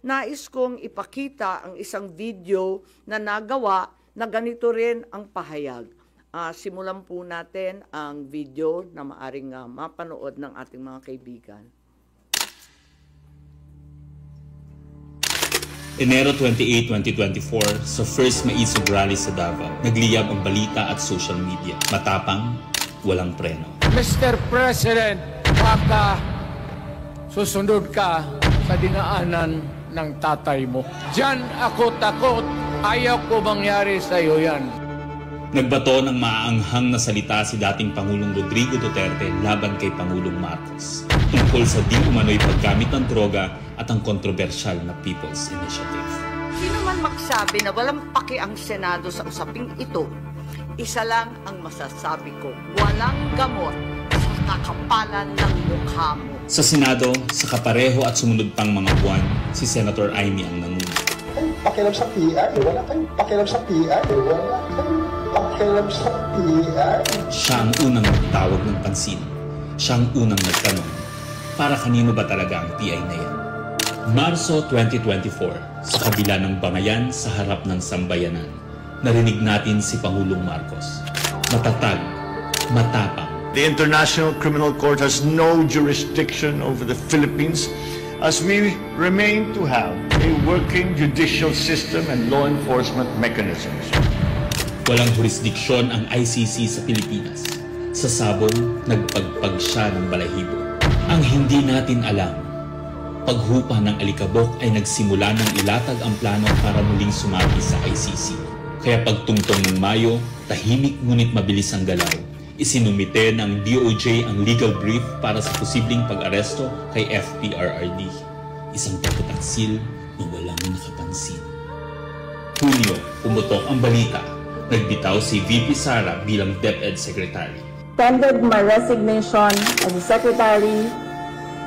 Nais kong ipakita ang isang video na nagawa na ganito rin ang pahayag. Simulan po natin ang video na maaring mapanood ng ating mga kaibigan. Enero 28, 2024, sa first Maisog Rally sa Davao, nagliyab ang balita at social media. Matapang, walang preno. Mr. President, baka susunod ka sa dinaanan ng tatay mo. Diyan ako takot. Ayaw ko mangyari sa iyo yan. Nagbato ng maaanghang na salita si dating Pangulong Rodrigo Duterte laban kay Pangulong Marcos tungkol sa di umano'y paggamit ng droga at ang kontrobersyal na People's Initiative. Sino man magsabi na walang paki ang Senado sa usaping ito, isa lang ang masasabi ko, walang gamot sa kakapalan ng mukha mo. Sa Senado, sa kapareho at sumunod pang mga buwan, si Senator Amy ang nanuno. Pakialam sa PR, wala kayong pakialam sa PR, wala kayong pakialam sa PR. Siya ang unang nagtawag ng pansin. Siya ang unang nagtanong, para kanino ba talaga ang PI na yan? Marso 2024, sa kabila ng bangayan sa harap ng sambayanan, narinig natin si Pangulong Marcos. Matatag, matapang. The International Criminal Court has no jurisdiction over the Philippines as we remain to have a working judicial system and law enforcement mechanisms. Walang jurisdiksyon ang ICC sa Pilipinas. Sa sabon, nagpagpag siya ng balahibo. Ang hindi natin alam, paghupa ng alikabok ay nagsimula ng ilatag ang plano para muling sumagi sa ICC. Kaya pagtungtong ng Mayo, tahimik ngunit mabilis ang galaw. Isinumite ng DOJ ang legal brief para sa posibleng pag-aresto kay FPRRD. Isang pagtataksil na walang nakapansin. Hunyo, pumutok ang balita. Nagbitaw si VP Sara bilang DepEd Secretary. Tendered my resignation as the Secretary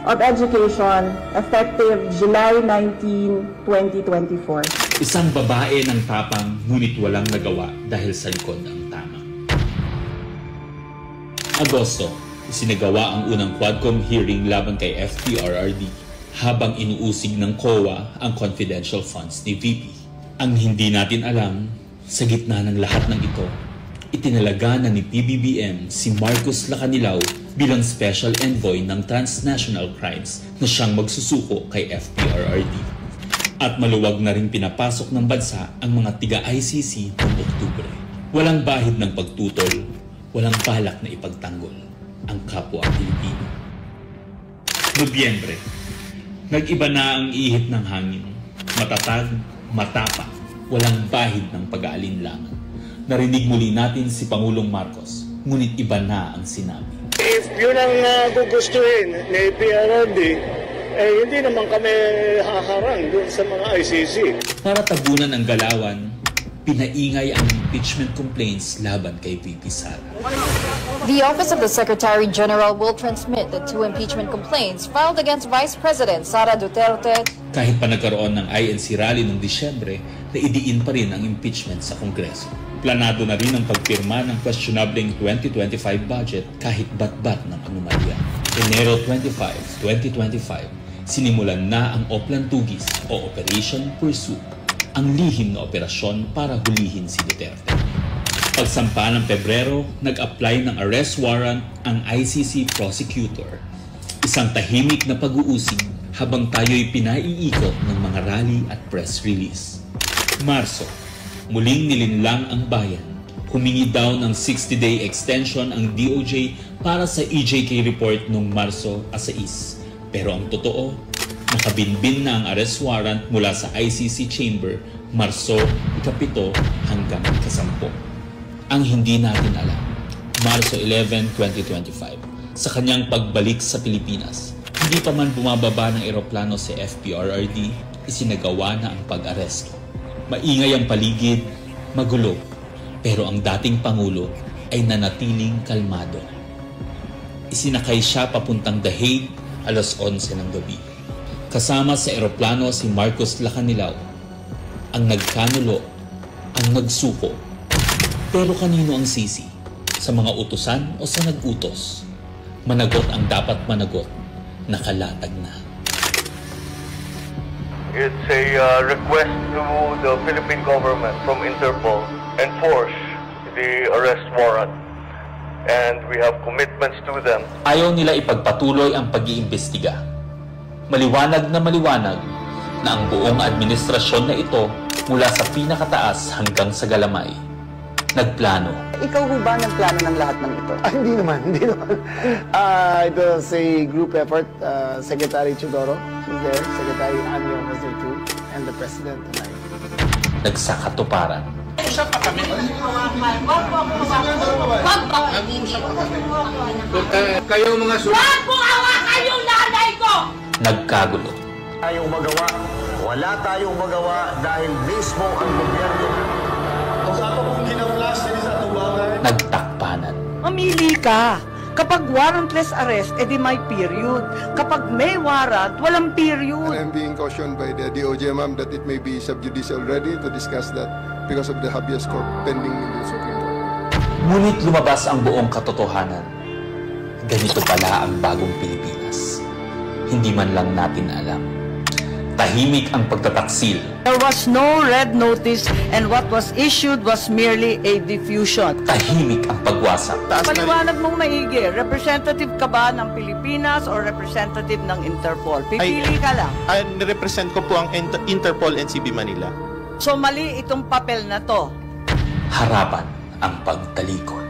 of Education effective July 19, 2024. Isang babae ng tapang ngunit walang nagawa dahil sa likod ang tama. Agosto, isinagawa ang unang Quadcom hearing laban kay FPRRD habang inuusig ng COA ang confidential funds ni VP. Ang hindi natin alam, sa gitna ng lahat ng ito, itinalaga na ni PBBM si Marcos Lacanilaw bilang Special Envoy ng Transnational Crimes na siyang magsusuko kay FPRRD. At maluwag na rin pinapasok ng bansa ang mga tiga-ICC noong Oktubre. Walang bahid ng pagtutol, walang balak na ipagtanggol ang kapwa Pilipino. Nobyembre, nag-iba na ang ihip ng hangin. Matatag, matapang, walang bahid ng pag-aalinlangan. Narinig muli natin si Pangulong Marcos, ngunit iba na ang sinabi. If yun ang gugustuhin ni PRRD, hindi naman kami haharang doon sa mga ICC. Para tabunan ang galawan, pinaingay ang impeachment complaints laban kay VP Sara. The Office of the Secretary General will transmit the 2 impeachment complaints filed against Vice President Sara Duterte. Kahit pa nagkaroon ng INC rally noong Disyembre, naidiin pa rin ang impeachment sa Kongreso. Planado na rin ang pagpirma ng questionableng 2025 budget kahit bat-bat ng anomalya. Enero 25, 2025, sinimulan na ang Oplan Tugis o Operation Pursuit, ang lihim na operasyon para hulihin si Duterte. Pagsampa ng Pebrero, nag-apply ng arrest warrant ang ICC prosecutor. Isang tahimik na pag-uusig habang tayo'y pinaiikot ng mga rally at press release. Marso, muling nilinlang ang bayan. Humingi daw ng 60-day extension ang DOJ para sa EJK report noong Marso 6. Pero ang totoo, nakabinbin na ang arrest warrant mula sa ICC chamber Marso 7 hanggang 10. Ang hindi natin alam, Marso 11, 2025, sa kanyang pagbalik sa Pilipinas, hindi pa man bumababa ng eroplano si FPRRD, isinagawa na ang pag-aresto. Maingay ang paligid, magulo, pero ang dating Pangulo ay nanatiling kalmado. Isinakay siya papuntang The Hague alas 11 ng gabi. Kasama sa eroplano si Marcos Lacanilaw, ang nagkanulo, ang nagsuko. Pero kanino ang sisi? Sa mga utusan o sa nag-utos? Managot ang dapat managot, nakalatag na. It's a request to the Philippine government from Interpol enforce the arrest warrant. And we have commitments to them. Ayaw nila ipagpatuloy ang pag-iimbestiga. Maliwanag na ang buong administrasyon na ito mula sa pinakataas hanggang sa galamay nagplano. Ikaw ho ba nagplano ng lahat ng ito? Hindi naman. It was a group effort. Secretary Chudoro was there, Secretary Anyo was there too, and the President and I. Nagsakatuparan. Kayo mga Wag mo hawakan yung nanay ko! Nagkagulo. Tayong magawa. Wala tayong magawa dahil mismo ang gobyerno. Nagtakpanan. Mamili ka. Kapag warrantless arrest, edi may period. Kapag may warrant, walang period. I'm being cautioned by the DOJ, ma'am, that it may be sub judice already to discuss that because of the habeas corpus pending in the Supreme Court. Ngunit lumabas ang buong katotohanan. Ganito pala ang bagong Pilipinas. Hindi man lang natin alam. Tahimik ang pagtataksil. There was no red notice and what was issued was merely a diffusion. Tahimik ang pagwasak. Paliwanag mong maigi, representative ka ba ng Pilipinas or representative ng Interpol? Pipili ka lang. Nirepresent ko po ang Interpol NCB Manila. So mali itong papel na to. Harapan ang pagtalikod.